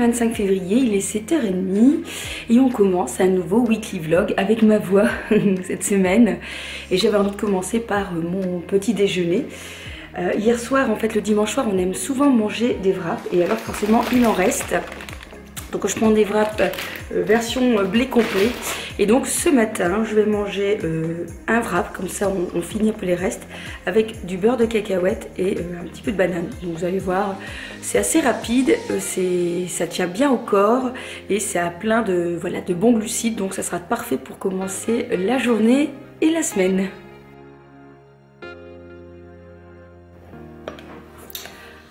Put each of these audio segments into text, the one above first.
25 février, il est 7h30 et on commence un nouveau weekly vlog avec ma voix cette semaine. Et j'avais envie de commencer par mon petit déjeuner. Hier soir, en fait le dimanche soir, on aime souvent manger des wraps et alors forcément il en reste. Donc je prends des wraps version blé complet. Et donc ce matin, je vais manger un wrap, comme ça on finit un peu les restes, avec du beurre de cacahuète et un petit peu de banane. Donc vous allez voir, c'est assez rapide, ça tient bien au corps et ça a plein de, voilà, de bons glucides. Donc ça sera parfait pour commencer la journée et la semaine.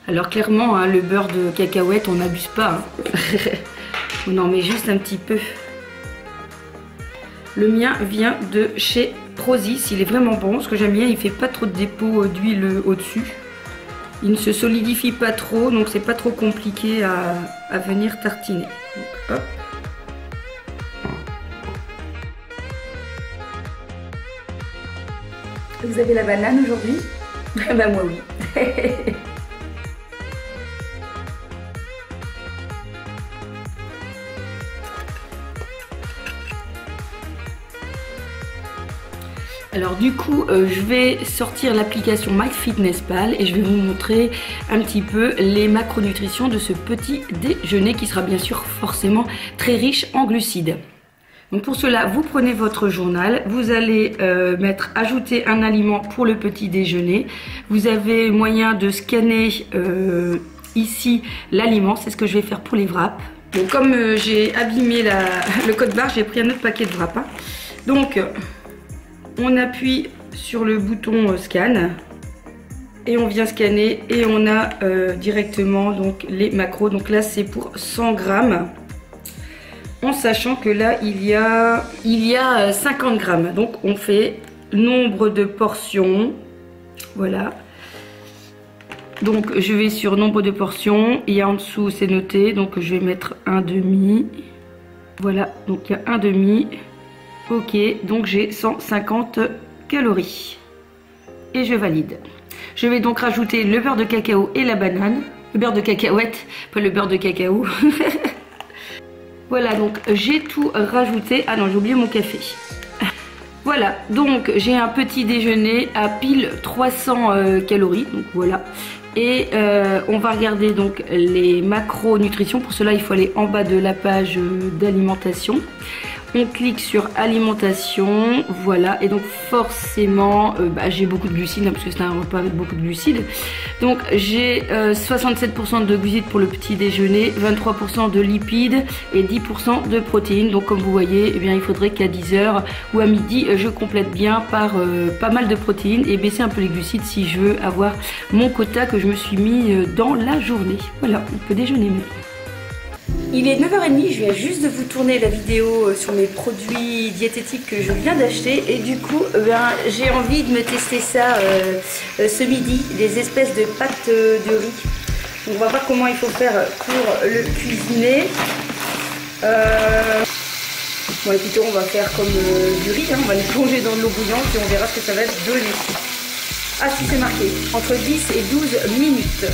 Alors clairement, hein, le beurre de cacahuète, on n'abuse pas. Hein. On en met juste un petit peu. Le mien vient de chez Prozis, il est vraiment bon. Ce que j'aime bien, il fait pas trop de dépôt d'huile au-dessus. Il ne se solidifie pas trop, donc c'est pas trop compliqué à venir tartiner. Donc, hop. Vous avez la banane aujourd'hui? Bah moi oui. Alors du coup, je vais sortir l'application MyFitnessPal et je vais vous montrer un petit peu les macronutritions de ce petit déjeuner qui sera bien sûr forcément très riche en glucides. Donc pour cela, vous prenez votre journal, vous allez mettre ajouter un aliment pour le petit déjeuner. Vous avez moyen de scanner ici l'aliment, c'est ce que je vais faire pour les wraps. Donc comme j'ai abîmé le code barre, j'ai pris un autre paquet de wraps. Hein. Donc on appuie sur le bouton scan et on vient scanner et on a directement donc les macros. Donc là c'est pour 100 grammes en sachant que là il y a 50 grammes. Donc on fait nombre de portions, voilà. Donc je vais sur nombre de portions et en dessous c'est noté, donc je vais mettre un demi, voilà, donc il y a un demi. Ok, donc j'ai 150 calories et je valide. Je vais donc rajouter le beurre de cacao et la banane. Le beurre de cacahuète, pas le beurre de cacao. Voilà, donc j'ai tout rajouté. Ah non, j'ai oublié mon café. Voilà, donc j'ai un petit déjeuner à pile 300 calories. Donc voilà. Et on va regarder donc les macronutritions. Pour cela, il faut aller en bas de la page d'alimentation. On clique sur alimentation, voilà, et donc forcément j'ai beaucoup de glucides hein, parce que c'est un repas avec beaucoup de glucides. Donc j'ai 67% de glucides pour le petit déjeuner, 23% de lipides et 10% de protéines. Donc comme vous voyez, eh bien, il faudrait qu'à 10h ou à midi je complète bien par pas mal de protéines et baisser un peu les glucides si je veux avoir mon quota que je me suis mis dans la journée. Voilà, on peut déjeuner maintenant. Il est 9h30, je viens juste de vous tourner la vidéo sur mes produits diététiques que je viens d'acheter et du coup j'ai envie de me tester ça ce midi, des espèces de pâtes de riz. Donc on va voir comment il faut faire pour le cuisiner. Bon écoutez, on va faire comme du riz, hein. On va les plonger dans de l'eau bouillante et on verra ce que ça va donner. Ah si, c'est marqué, entre 10 et 12 minutes.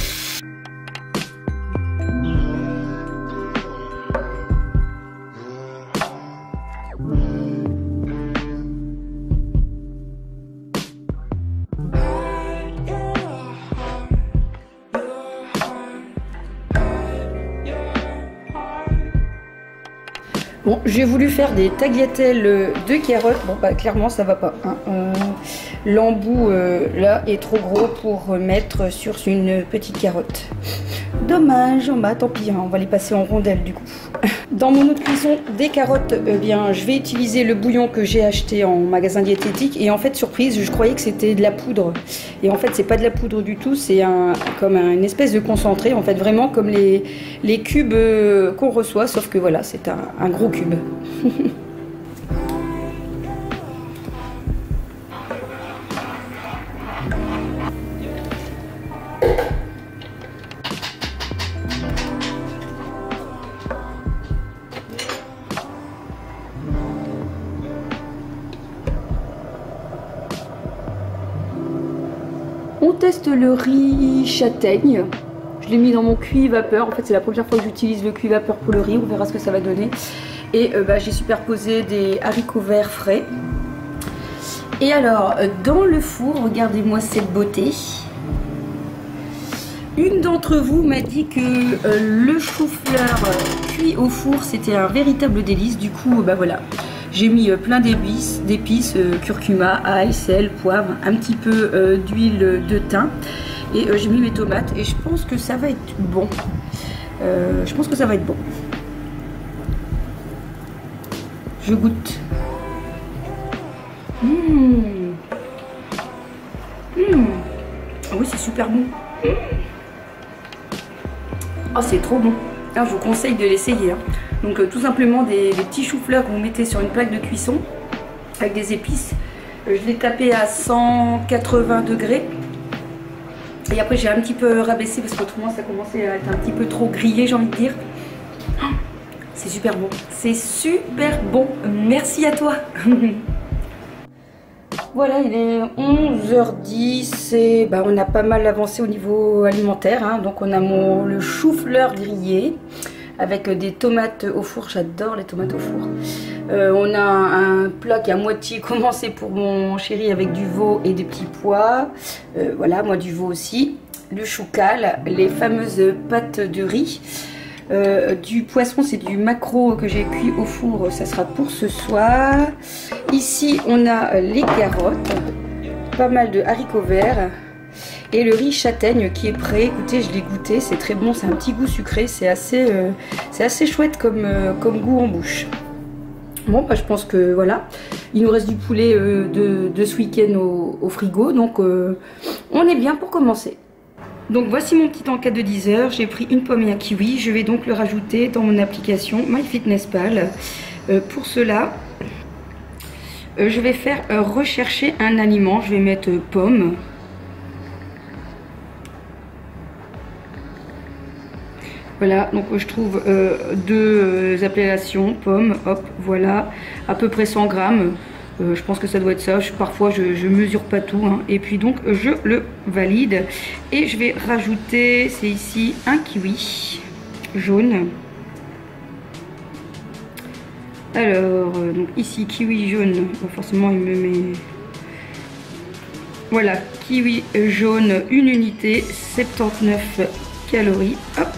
Bon, j'ai voulu faire des tagliatelles de carottes. Bon, bah clairement, ça va pas. Hein. L'embout là est trop gros pour mettre sur une petite carotte. Dommage, bah tant pis, hein, on va les passer en rondelles du coup. Dans mon autre cuisson des carottes, bien, je vais utiliser le bouillon que j'ai acheté en magasin diététique. Et en fait, surprise, je croyais que c'était de la poudre. Et en fait, c'est pas de la poudre du tout, c'est comme une espèce de concentré. En fait, vraiment comme les cubes qu'on reçoit, sauf que voilà, c'est un gros cube. On teste le riz châtaigne. Je l'ai mis dans mon cuit vapeur. En fait, c'est la première fois que j'utilise le cuit vapeur pour le riz. On verra ce que ça va donner. Et j'ai superposé des haricots verts frais. Et alors, dans le four, regardez-moi cette beauté. Une d'entre vous m'a dit que le chou-fleur cuit au four, c'était un véritable délice. Du coup, voilà. J'ai mis plein d'épices, curcuma, ail, sel, poivre, un petit peu d'huile de thym. Et j'ai mis mes tomates et je pense que ça va être bon. Je goûte. Oui, c'est super bon. Oh, c'est trop bon. Ah, je vous conseille de l'essayer. Hein. Donc tout simplement des petits choux-fleurs que vous mettez sur une plaque de cuisson avec des épices. Je l'ai tapé à 180 degrés. Et après j'ai un petit peu rabaissé parce qu'autrement ça commençait à être un petit peu trop grillé, j'ai envie de dire. Oh, c'est super bon. C'est super bon. Merci à toi. Voilà, il est 11h10 et on a pas mal avancé au niveau alimentaire. Hein. Donc on a le chou-fleur grillé avec des tomates au four. J'adore les tomates au four. On a un plat qui est à moitié commencé pour mon chéri avec du veau et des petits pois. Voilà, moi du veau aussi. Le choucal, les fameuses pâtes de riz. Du poisson, c'est du maquereau que j'ai cuit au four, ça sera pour ce soir. Ici on a les carottes, pas mal de haricots verts et le riz châtaigne qui est prêt. Écoutez, je l'ai goûté, c'est très bon, c'est un petit goût sucré, c'est assez chouette comme goût en bouche. Bon, je pense que voilà, il nous reste du poulet de ce week-end au frigo, donc on est bien pour commencer. Donc voici mon petit encas de 10 heures. J'ai pris une pomme et un kiwi. Je vais donc le rajouter dans mon application MyFitnessPal. Pour cela, je vais faire rechercher un aliment. Je vais mettre pomme. Voilà, donc je trouve deux appellations, pomme, hop, voilà, à peu près 100 grammes. Je pense que ça doit être ça. Parfois je mesure pas tout. Hein. Et puis donc je le valide. Et je vais rajouter, c'est ici, un kiwi jaune. Alors, donc ici kiwi jaune. Bon, forcément il me met... Voilà, kiwi jaune, une unité, 79 calories. Hop.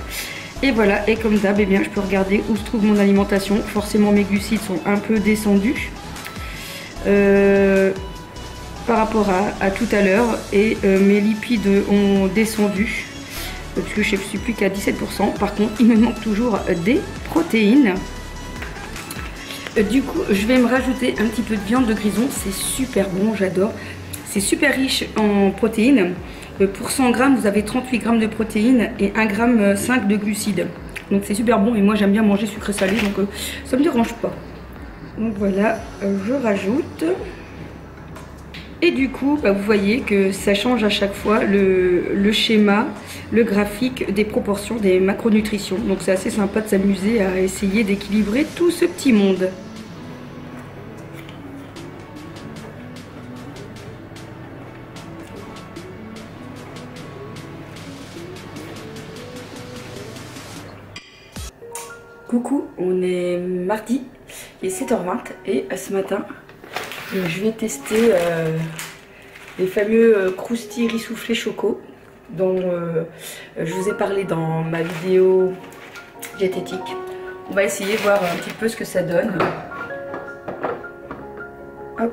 Et voilà, et comme d'hab, je peux regarder où se trouve mon alimentation. Forcément mes glucides sont un peu descendus. Par rapport à tout à l'heure et mes lipides ont descendu puisque je ne suis plus qu'à 17%. Par contre il me manque toujours des protéines. Du coup je vais me rajouter un petit peu de viande de grison, c'est super bon, j'adore. C'est super riche en protéines. Pour 100 grammes vous avez 38 grammes de protéines et 1,5 g de glucides. Donc c'est super bon et moi j'aime bien manger sucré salé, donc ça me dérange pas. Donc voilà, je rajoute. Et du coup, vous voyez que ça change à chaque fois le schéma, le graphique des proportions des macronutritions. Donc c'est assez sympa de s'amuser à essayer d'équilibrer tout ce petit monde. Coucou, on est mardi. Il est 7h20 et ce matin je vais tester les fameux croustilles riz soufflé choco dont je vous ai parlé dans ma vidéo diététique. On va essayer de voir un petit peu ce que ça donne. Hop.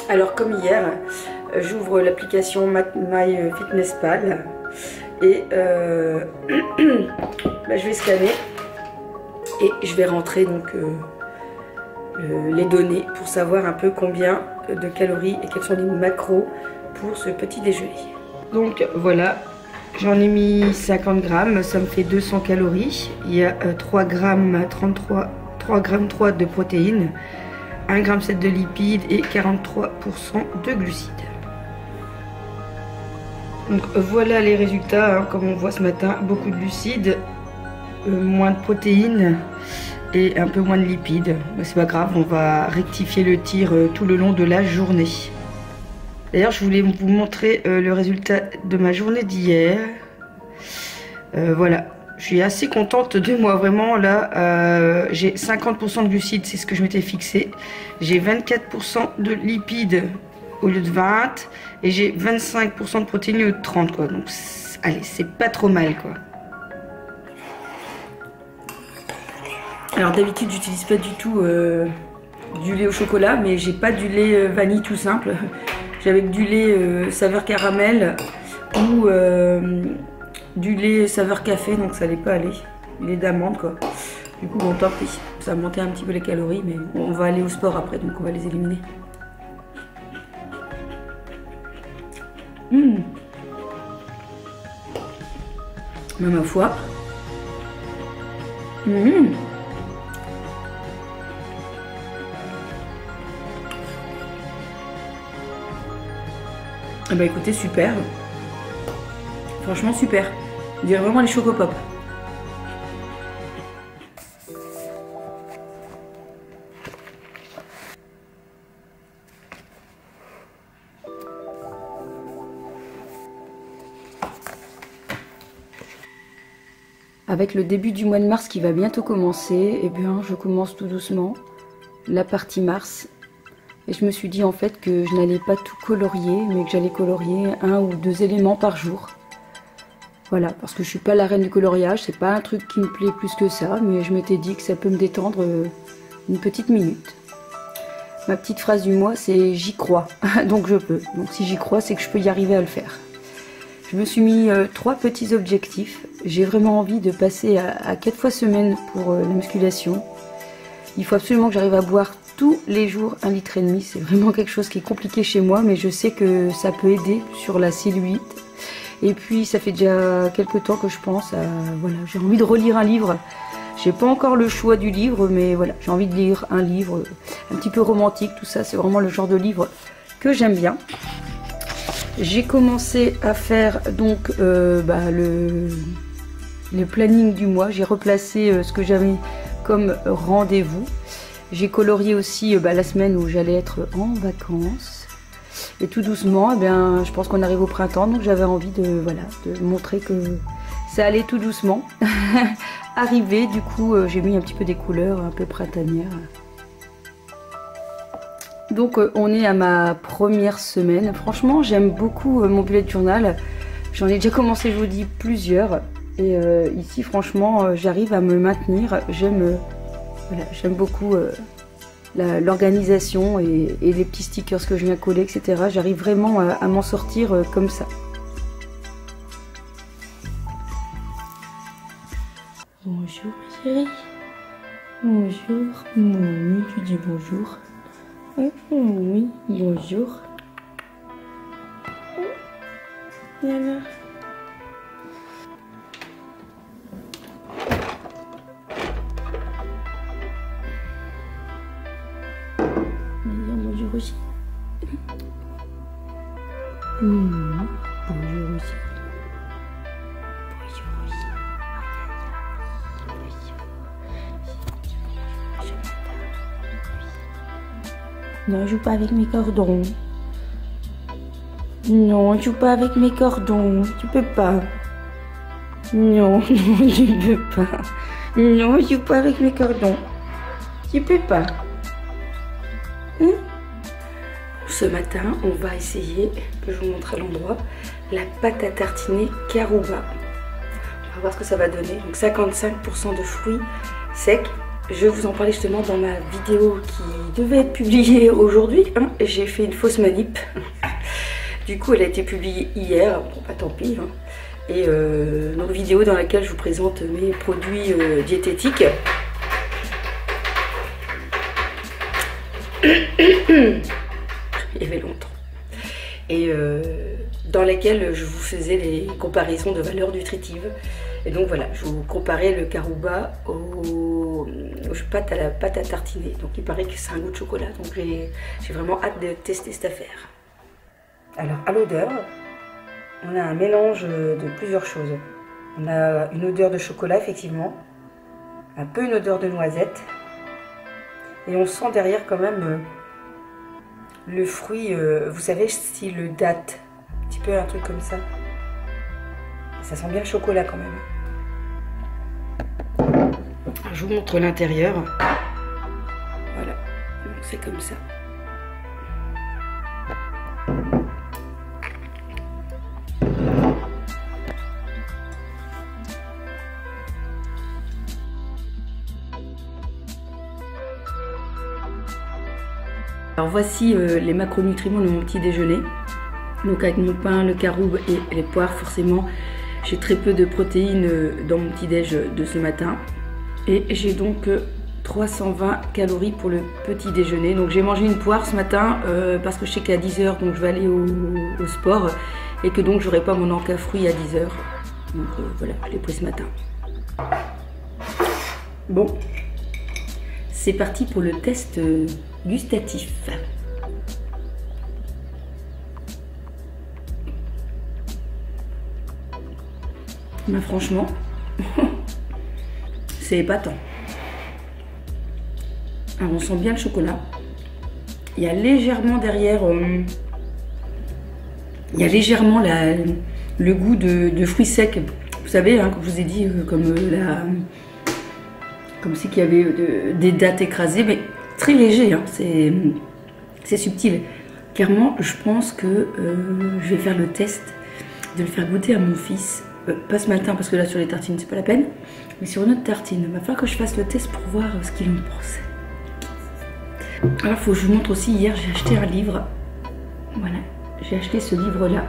Alors comme hier, j'ouvre l'application MyFitnessPal et je vais scanner et je vais rentrer donc les données pour savoir un peu combien de calories et quels sont les macros pour ce petit déjeuner. Donc voilà, j'en ai mis 50 grammes, ça me fait 200 calories. Il y a 3 grammes 3 de protéines, 1,7 g de lipides et 43% de glucides. Donc voilà les résultats, hein, comme on voit ce matin, beaucoup de glucides, moins de protéines et un peu moins de lipides. C'est pas grave, on va rectifier le tir tout le long de la journée. D'ailleurs, je voulais vous montrer le résultat de ma journée d'hier. Voilà, je suis assez contente de moi, vraiment. Là, j'ai 50% de glucides, c'est ce que je m'étais fixé. J'ai 24% de lipides au lieu de 20 et j'ai 25% de protéines au lieu de 30, quoi. Donc, allez, c'est pas trop mal, quoi. Alors d'habitude, j'utilise pas du tout du lait au chocolat, mais j'ai pas du lait vanille tout simple. J'ai avec du lait saveur caramel ou du lait saveur café, donc ça allait pas aller. Du lait d'amande, quoi. Du coup, bon, tant pis. Ça a monté un petit peu les calories, mais on va aller au sport après, donc on va les éliminer. Mais ma foi. Eh ben écoutez, super. Franchement, super. On dirait vraiment les Chocopop. Avec le début du mois de mars qui va bientôt commencer, eh bien, je commence tout doucement la partie mars. Et je me suis dit en fait que je n'allais pas tout colorier, mais que j'allais colorier 1 ou 2 éléments par jour. Voilà, parce que je suis pas la reine du coloriage, c'est pas un truc qui me plaît plus que ça, mais je m'étais dit que ça peut me détendre une petite minute. Ma petite phrase du mois, c'est j'y crois, donc je peux. Donc si j'y crois, c'est que je peux y arriver à le faire. Je me suis mis 3 petits objectifs. J'ai vraiment envie de passer à 4 fois semaine pour la musculation. Il faut absolument que j'arrive à boire tous les jours 1,5 litre. C'est vraiment quelque chose qui est compliqué chez moi, mais je sais que ça peut aider sur la cellulite. Et puis ça fait déjà quelques temps que je pense à... Voilà, j'ai envie de relire un livre. J'ai pas encore le choix du livre, mais voilà, j'ai envie de lire un livre un petit peu romantique, tout ça. C'est vraiment le genre de livre que j'aime bien. J'ai commencé à faire donc le planning du mois. J'ai replacé ce que j'avais comme rendez-vous. J'ai colorié aussi la semaine où j'allais être en vacances. Et tout doucement, eh bien, je pense qu'on arrive au printemps, donc j'avais envie de montrer que ça allait tout doucement arriver. Du coup, j'ai mis un petit peu des couleurs un peu printanières. Donc on est à ma première semaine. Franchement, j'aime beaucoup mon bullet journal. J'en ai déjà commencé, je vous dis, plusieurs. Et ici, franchement, j'arrive à me maintenir. J'aime beaucoup l'organisation et les petits stickers que je viens coller, etc. J'arrive vraiment à m'en sortir comme ça. Bonjour chérie. Bonjour. Oui, tu dis bonjour. Oui, bonjour. Voilà. Bonjour aussi. Bonjour aussi. Bonjour aussi. Non, je joue pas avec mes cordons. Non, je joue pas avec mes cordons. Tu peux pas. Non, tu peux pas. Non, je joue pas avec mes cordons. Tu peux pas. Ce matin, on va essayer, je vous montre à l'endroit, la pâte à tartiner Carouba. On va voir ce que ça va donner. Donc 55% de fruits secs. Je vous en parlais justement dans ma vidéo qui devait être publiée aujourd'hui. J'ai fait une fausse manip. Du coup, elle a été publiée hier. Bon, pas tant pis. Et une vidéo dans laquelle je vous présente mes produits diététiques. Il y avait longtemps. Et dans lesquelles je vous faisais les comparaisons de valeurs nutritives. Et donc voilà, je vous comparais le Carouba aux pâtes à tartiner. Donc il paraît que c'est un goût de chocolat. Donc j'ai vraiment hâte de tester cette affaire. Alors à l'odeur, on a un mélange de plusieurs choses. On a une odeur de chocolat, effectivement, un peu une odeur de noisette, et on sent derrière quand même le fruit, vous savez, style date, un petit peu un truc comme ça. Ça sent bien le chocolat quand même. Alors, je vous montre l'intérieur. Voilà, c'est comme ça. Alors voici les macronutriments de mon petit déjeuner. Donc avec mon pain, le caroube et les poires, forcément j'ai très peu de protéines dans mon petit déj de ce matin. Et j'ai donc 320 calories pour le petit déjeuner. Donc j'ai mangé une poire ce matin parce que je sais qu'à 10 h donc je vais aller au sport et que donc j'aurai pas mon encas fruit à 10 h. Donc voilà, je l'ai pris ce matin. Bon, c'est parti pour le test gustatif. Mais franchement, c'est épatant. Alors on sent bien le chocolat. Il y a légèrement derrière, il y a légèrement le goût de fruits secs. Vous savez, hein, comme je vous ai dit, comme si qu'il y avait des dattes écrasées, mais très léger, hein, c'est subtil. Clairement, je pense que je vais faire le test de le faire goûter à mon fils. Pas ce matin, parce que là sur les tartines c'est pas la peine, mais sur une autre tartine. Il va falloir que je fasse le test pour voir ce qu'il en pense. Alors il faut que je vous montre aussi, hier j'ai acheté un livre. Voilà, j'ai acheté ce livre là.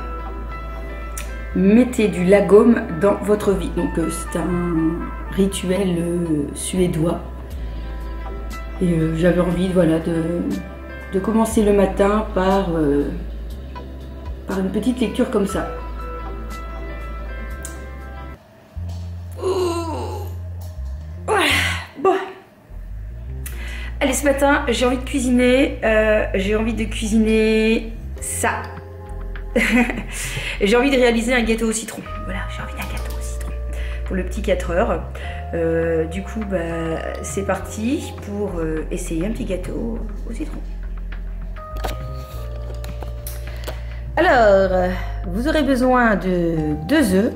Mettez du lagom dans votre vie. Donc c'est un rituel suédois. Et j'avais envie, voilà, de commencer le matin par une petite lecture comme ça. Allez, ce matin, j'ai envie de cuisiner. J'ai envie de cuisiner ça. J'ai envie de réaliser un gâteau au citron. Voilà, j'ai envie d'un gâteau au citron pour le petit 4 heures. Du coup, c'est parti pour essayer un petit gâteau au citron. Alors, vous aurez besoin de 2 œufs.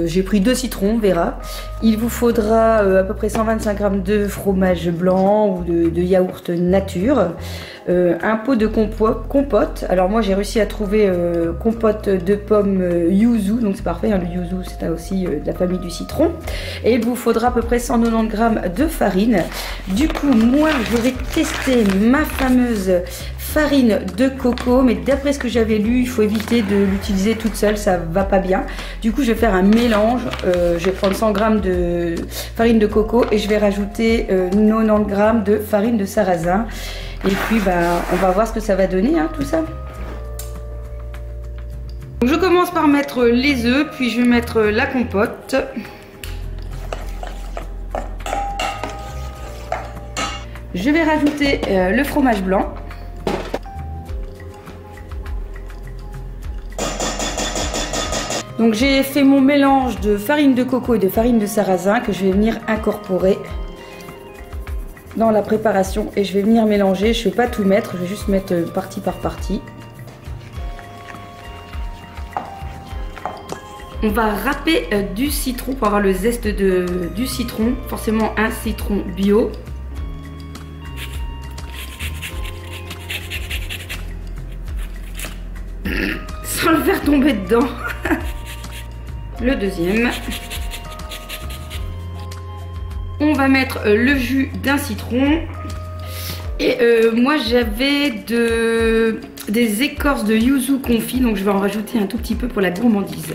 J'ai pris 2 citrons, Vera. Il vous faudra à peu près 125 g de fromage blanc ou de yaourt nature, un pot de compote. Alors moi j'ai réussi à trouver compote de pommes yuzu, donc c'est parfait, hein, le yuzu c'est aussi de la famille du citron. Et il vous faudra à peu près 190 g de farine. Du coup moi je vais tester ma fameuse farine de coco, mais d'après ce que j'avais lu, il faut éviter de l'utiliser toute seule, ça va pas bien. Du coup, je vais faire un mélange. Je vais prendre 100 g de farine de coco et je vais rajouter 90 g de farine de sarrasin. Et puis, on va voir ce que ça va donner, hein, tout ça. Donc, je commence par mettre les œufs, puis je vais mettre la compote. Je vais rajouter le fromage blanc. Donc j'ai fait mon mélange de farine de coco et de farine de sarrasin que je vais venir incorporer dans la préparation et je vais venir mélanger. Je ne vais pas tout mettre, je vais juste mettre partie par partie. On va râper du citron pour avoir le zeste du citron, forcément un citron bio. Sans le faire tomber dedans. Le deuxième. On va mettre le jus d'un citron. Et moi j'avais des écorces de yuzu confit, donc je vais en rajouter un tout petit peu pour la gourmandise.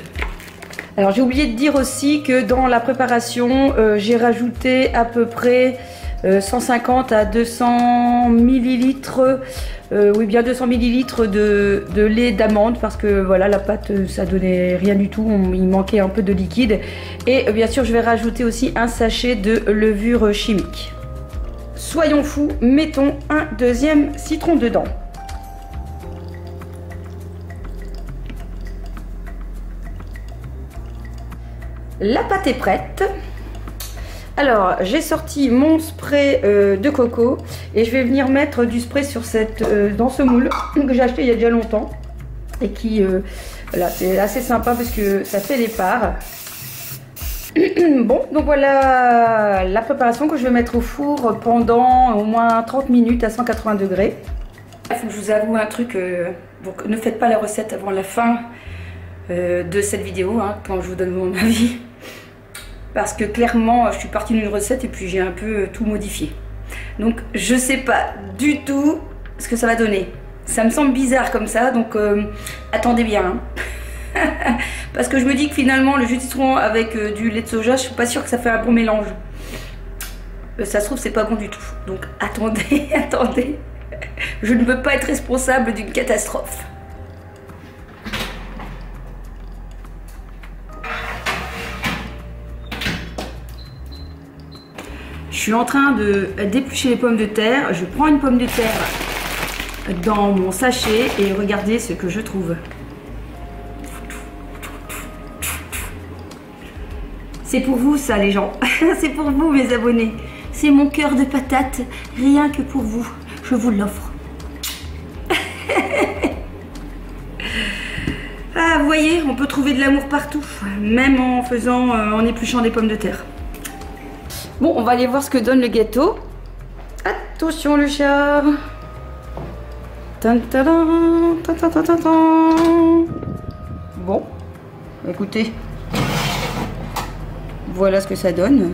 Alors j'ai oublié de dire aussi que dans la préparation, j'ai rajouté à peu près 150 à 200 millilitres, oui bien 200 millilitres de lait d'amande parce que voilà la pâte ça donnait rien du tout, il manquait un peu de liquide. Et bien sûr je vais rajouter aussi un sachet de levure chimique. Soyons fous, mettons un deuxième citron dedans. La pâte est prête. Alors, j'ai sorti mon spray de coco et je vais venir mettre du spray sur dans ce moule que j'ai acheté il y a déjà longtemps et qui, voilà, c'est assez sympa parce que ça fait les parts. Bon, donc voilà la préparation que je vais mettre au four pendant au moins 30 minutes à 180 degrés. Il faut que je vous avoue un truc, donc ne faites pas la recette avant la fin de cette vidéo, hein, quand je vous donne mon avis. Parce que clairement, je suis partie d'une recette et puis j'ai un peu tout modifié. Donc je sais pas du tout ce que ça va donner. Ça me semble bizarre comme ça, donc attendez bien. Hein. Parce que je me dis que finalement, le jus de citron avec du lait de soja, je suis pas sûre que ça fait un bon mélange. Ça se trouve, c'est pas bon du tout. Donc attendez, attendez. Je ne veux pas être responsable d'une catastrophe. Je suis en train de d'éplucher les pommes de terre. Je prends une pomme de terre dans mon sachet et regardez ce que je trouve. C'est pour vous ça les gens. C'est pour vous mes abonnés. C'est mon cœur de patate, rien que pour vous. Je vous l'offre. Ah, vous voyez, on peut trouver de l'amour partout, même en épluchant des pommes de terre. Bon, on va aller voir ce que donne le gâteau. Attention le chat. Bon, écoutez, voilà ce que ça donne.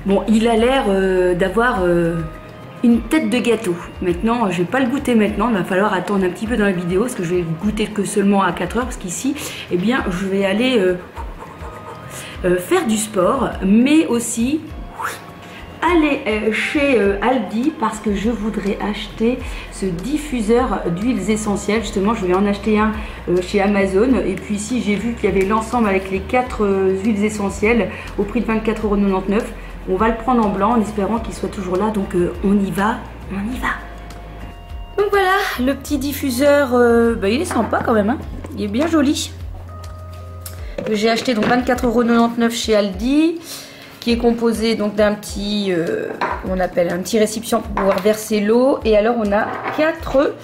Bon, il a l'air d'avoir une tête de gâteau. Maintenant, je vais pas le goûter maintenant, il va falloir attendre un petit peu dans la vidéo parce que je vais goûter que seulement à 4 heures parce qu'ici, eh bien, je vais aller faire du sport, mais aussi aller chez Aldi parce que je voudrais acheter ce diffuseur d'huiles essentielles. Justement, je vais en acheter un chez Amazon. Et puis ici, j'ai vu qu'il y avait l'ensemble avec les 4 huiles essentielles au prix de 24,99 €. On va le prendre en blanc en espérant qu'il soit toujours là. Donc on y va, on y va. Donc voilà, le petit diffuseur, il est sympa quand même. Hein, il est bien joli. J'ai acheté donc 24,99 € chez Aldi. Qui est composé donc d'un petit, on appelle un petit récipient pour pouvoir verser l'eau. Et alors on a 4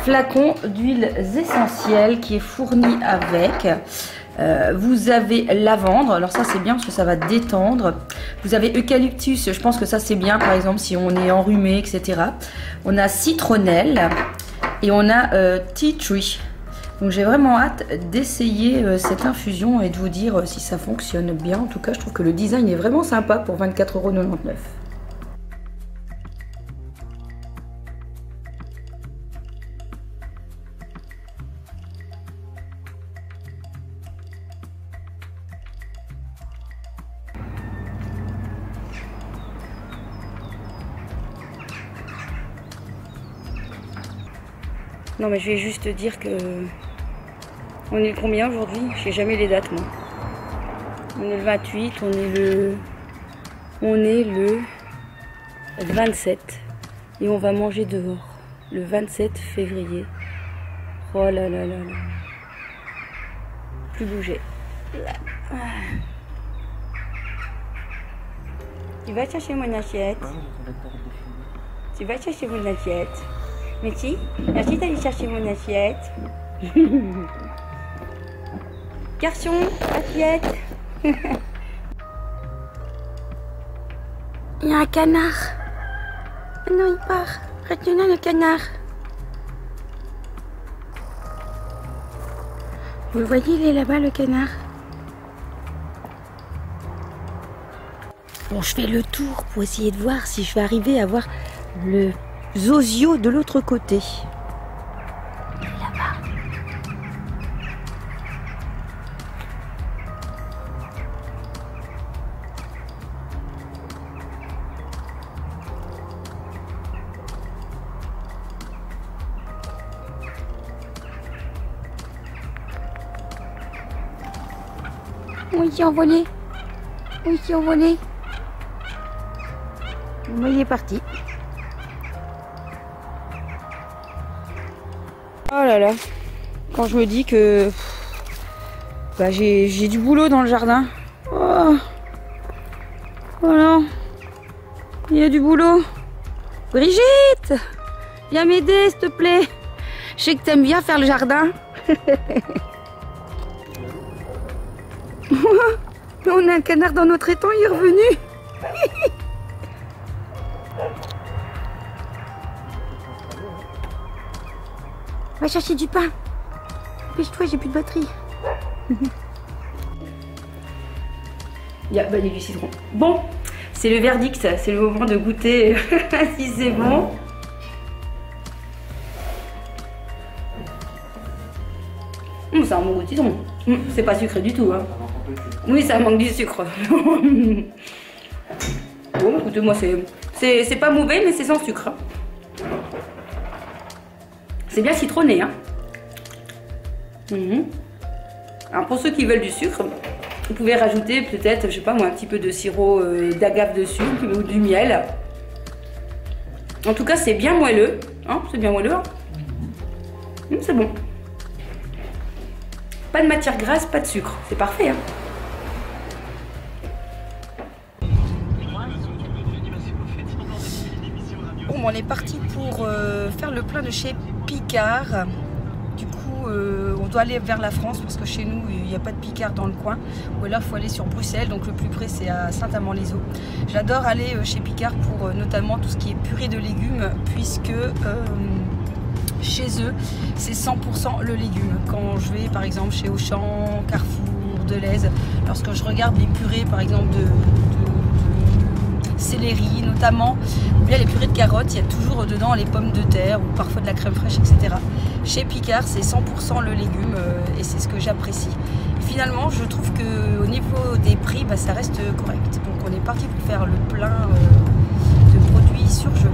flacons d'huiles essentielles qui est fourni avec. Vous avez lavande, alors ça c'est bien parce que ça va détendre. Vous avez eucalyptus, je pense que ça c'est bien par exemple si on est enrhumé, etc. On a citronnelle et on a tea tree. Donc j'ai vraiment hâte d'essayer cette infusion et de vous dire si ça fonctionne bien. En tout cas, je trouve que le design est vraiment sympa pour 24,99 €. Non mais je vais juste dire que... On est le combien aujourd'hui? Je sais jamais les dates moi. On est le 28, on est le 27. Et on va manger dehors. Le 27 février. Oh là là là là. Plus bouger. Tu vas chercher mon assiette. Tu vas chercher mon assiette. Merci. Merci d'aller chercher mon assiette. Garçon, assiette. Il y a un canard. Oh non, il part. Retenez le canard. Vous le voyez, il est là-bas, le canard. Bon, je fais le tour pour essayer de voir si je vais arriver à voir le Zozio de l'autre côté. Là-bas. Oui, il est envolé. Oui, il est envolé. Bon, il est parti. Oh là là, quand je me dis que bah, j'ai du boulot dans le jardin. Oh. Voilà, il y a du boulot. Brigitte, viens m'aider s'il te plaît. Je sais que t'aimes bien faire le jardin. On a un canard dans notre étang, il est revenu. Va chercher du pain. Dépêche-toi, j'ai plus de batterie. Il y a du citron. Bon, c'est le verdict, c'est le moment de goûter si c'est bon. C'est un bon goût de citron. C'est pas sucré du tout. Hein. Oui, ça manque du sucre. Bon, écoutez-moi, c'est pas mauvais, mais c'est sans sucre. C'est bien citronné. Hein. Alors pour ceux qui veulent du sucre, vous pouvez rajouter peut-être, je sais pas moi, un petit peu de sirop d'agave dessus ou du miel. En tout cas, c'est bien moelleux. Hein, c'est bien moelleux. Hein. C'est bon. Pas de matière grasse, pas de sucre. C'est parfait. Hein. Bon, on est parti pour faire le plein de chez Picard. Du coup, on doit aller vers la France parce que chez nous, il n'y a pas de Picard dans le coin. Ou alors, il faut aller sur Bruxelles. Donc, le plus près, c'est à Saint-Amand-les-Eaux. J'adore aller chez Picard pour notamment tout ce qui est purée de légumes, puisque chez eux, c'est 100% le légume. Quand je vais, par exemple, chez Auchan, Carrefour, Deleuze, lorsque je regarde les purées, par exemple, de céleri notamment, ou bien les purées de carottes, il y a toujours dedans les pommes de terre ou parfois de la crème fraîche, etc. Chez Picard, c'est 100% le légume et c'est ce que j'apprécie. Finalement, je trouve qu'au niveau des prix, bah, ça reste correct. Donc on est parti pour faire le plein de produits surgelés.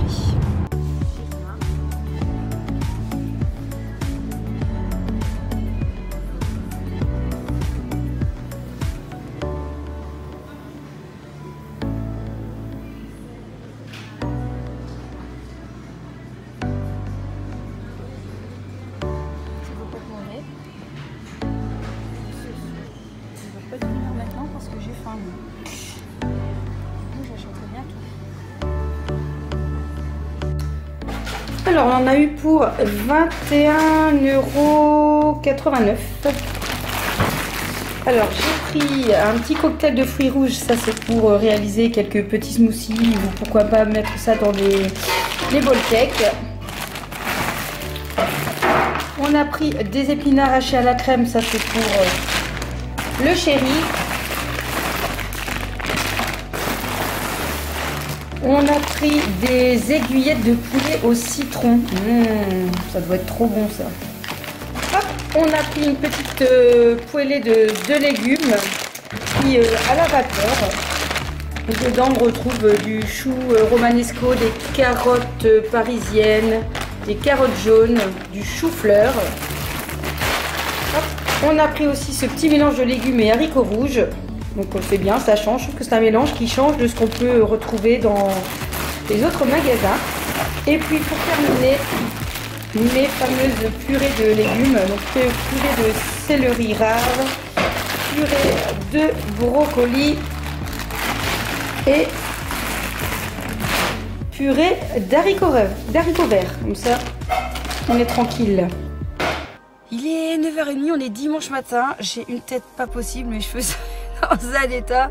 Alors, on en a eu pour 21,89 €. Alors, j'ai pris un petit cocktail de fruits rouges. Ça, c'est pour réaliser quelques petits smoothies ou pourquoi pas mettre ça dans les bol cakes. On a pris des épinards hachés à la crème. Ça, c'est pour le chéri. On a pris des aiguillettes de poulet au citron. Ça doit être trop bon ça. Hop, on a pris une petite poêlée de légumes qui à la vapeur. Et dedans on retrouve du chou romanesco, des carottes parisiennes, des carottes jaunes, du chou-fleur. On a pris aussi ce petit mélange de légumes et haricots rouges. Donc c'est bien, ça change. Je trouve que c'est un mélange qui change de ce qu'on peut retrouver dans les autres magasins. Et puis pour terminer, mes fameuses purées de légumes. Donc purée de céleri rare, purée de brocoli et purée d'haricots verts. Comme ça, on est tranquille. Il est 9h30, on est dimanche matin. J'ai une tête pas possible, mes cheveux sont dans un état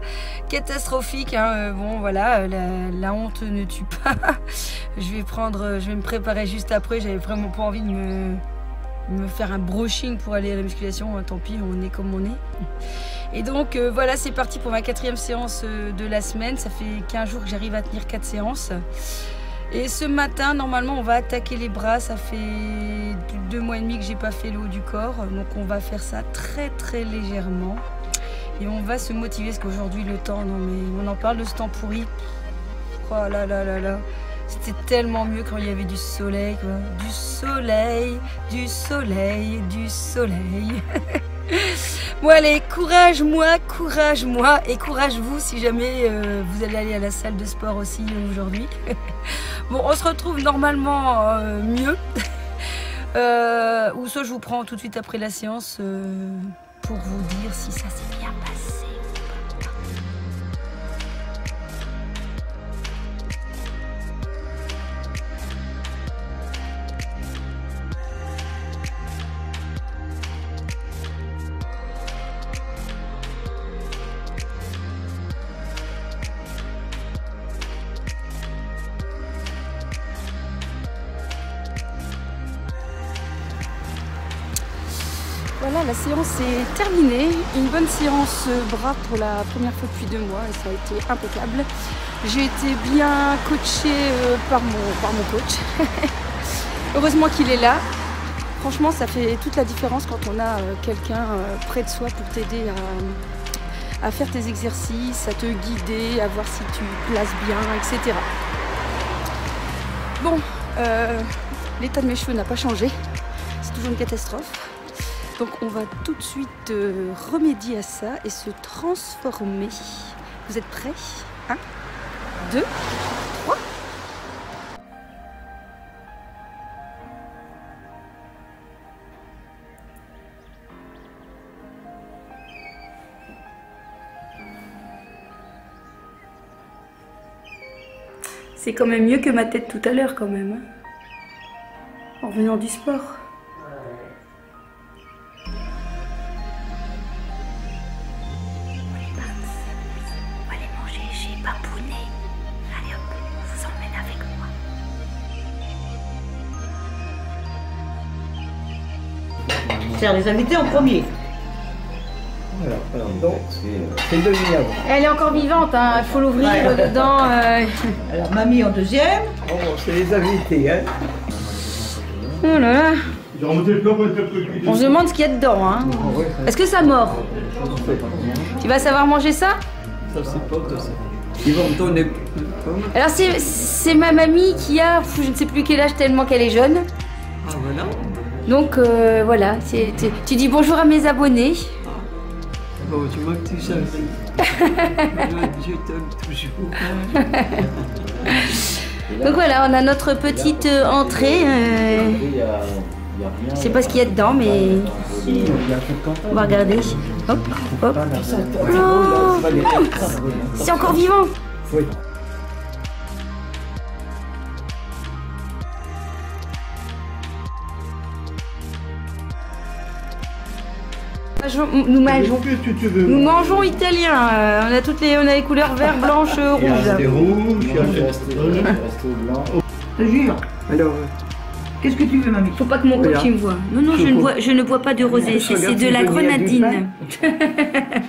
catastrophique. Hein. Bon voilà, la honte ne tue pas. Je vais me préparer juste après. J'avais vraiment pas envie de me faire un brushing pour aller à la musculation. Tant pis, on est comme on est. Et donc voilà, c'est parti pour ma 4e séance de la semaine. Ça fait 15 jours que j'arrive à tenir 4 séances. Et ce matin, normalement, on va attaquer les bras. Ça fait plus de 2 mois et demi que j'ai pas fait le haut du corps. Donc on va faire ça très très légèrement. Et on va se motiver parce qu'aujourd'hui le temps, non mais on en parle de ce temps pourri. Oh là là là là. C'était tellement mieux quand il y avait du soleil, quoi. Du soleil, du soleil, du soleil. Bon allez, courage moi et courage vous si jamais vous allez aller à la salle de sport aussi aujourd'hui. Bon, on se retrouve normalement mieux. Ou soit je vous prends tout de suite après la séance pour vous dire si ça s'est bien passé. Voilà, la séance est terminée. Une bonne séance bras pour la première fois depuis 2 mois et ça a été impeccable. J'ai été bien coachée par mon coach. Heureusement qu'il est là. Franchement, ça fait toute la différence quand on a quelqu'un près de soi pour t'aider à faire tes exercices, à te guider, à voir si tu places bien, etc. Bon, l'état de mes cheveux n'a pas changé. C'est toujours une catastrophe. Donc on va tout de suite remédier à ça et se transformer. Vous êtes prêts? 1, 2, 3. C'est quand même mieux que ma tête tout à l'heure quand même. En revenant du sport. Les invités en premier. Donc, c'est devinable. Elle est encore vivante, hein. Il faut l'ouvrir dedans. Alors, mamie en deuxième. Oh, c'est les invités, hein. Oh là là. On se demande ce qu'il y a dedans, hein. Est-ce que ça mord? Tu vas savoir manger ça? Ça, c'est pas que ça. Ils vont me donner. Alors, c'est ma mamie qui a, je ne sais plus quel âge tellement qu'elle est jeune. Ah, voilà. Donc voilà, tu dis bonjour à mes abonnés. Bon, tu vois que tu sais. Je t'aime toujours. Donc voilà, on a notre petite entrée. Je sais pas ce qu'il y a dedans, mais on va regarder. Hop, hop. Oh, c'est encore vivant. Oui. Nous mangeons italien. On a les couleurs vert, blanche, rouge. C'est rouge, Je jure. alors, Qu'est-ce que tu veux, mamie? Faut pas que mon coach me voit. Non, non, je ne bois pas de rosé. C'est de la grenadine.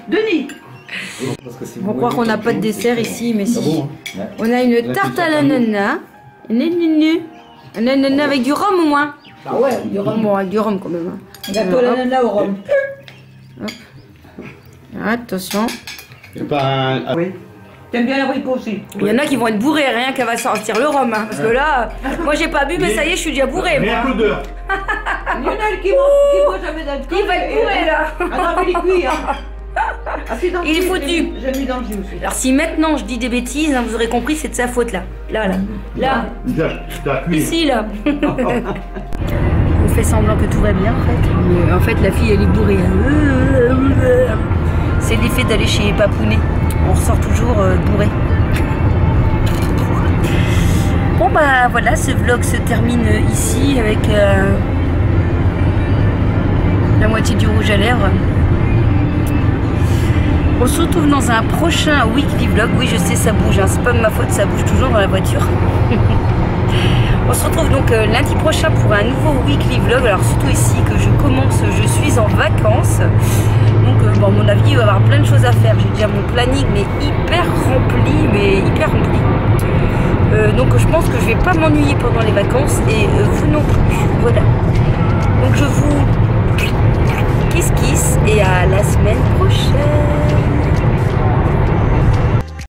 Denis. On croit qu'on n'a pas de dessert ici, mais si. On a une tarte à l'ananas. Un ananas avec du rhum au moins. Ah ouais, du rhum. Bon, avec du rhum quand même. Gâteau à l'ananas au rhum. Attention. C'est pas un... Oui. T'aimes bien l'abricot aussi? Il y en a qui vont être bourrés, rien qu'elle va sortir le rhum. Hein, parce que là, moi j'ai pas bu, mais ça y est, je suis déjà bourrée. Rien que l'odeur. Il y en a qui boit jamais d'alcool. Il va être bourré là. Ah non, mais il est cuit, hein. Ah, c'est dans le Il est jus, foutu. j'ai mis dans le jus aussi. Alors si maintenant je dis des bêtises, hein, vous aurez compris, c'est de sa faute là. Là. T'as cuit. Ici là. On fait semblant que tout va bien en fait. Mais en fait la fille elle est bourrée. C'est l'effet d'aller chez Papounet. On ressort toujours bourré. Bon bah voilà, ce vlog se termine ici avec la moitié du rouge à lèvres. On se retrouve dans un prochain weekly vlog. Oui, je sais, ça bouge, hein. C'est pas de ma faute, ça bouge toujours dans la voiture. On se retrouve donc lundi prochain pour un nouveau weekly vlog. Alors surtout ici que je commence, je suis en vacances. Donc bon, à mon avis, il va y avoir plein de choses à faire. J'ai déjà mon planning mais hyper rempli, donc je pense que je vais pas m'ennuyer pendant les vacances et vous non plus. Voilà. Donc je vous kiss et à la semaine prochaine.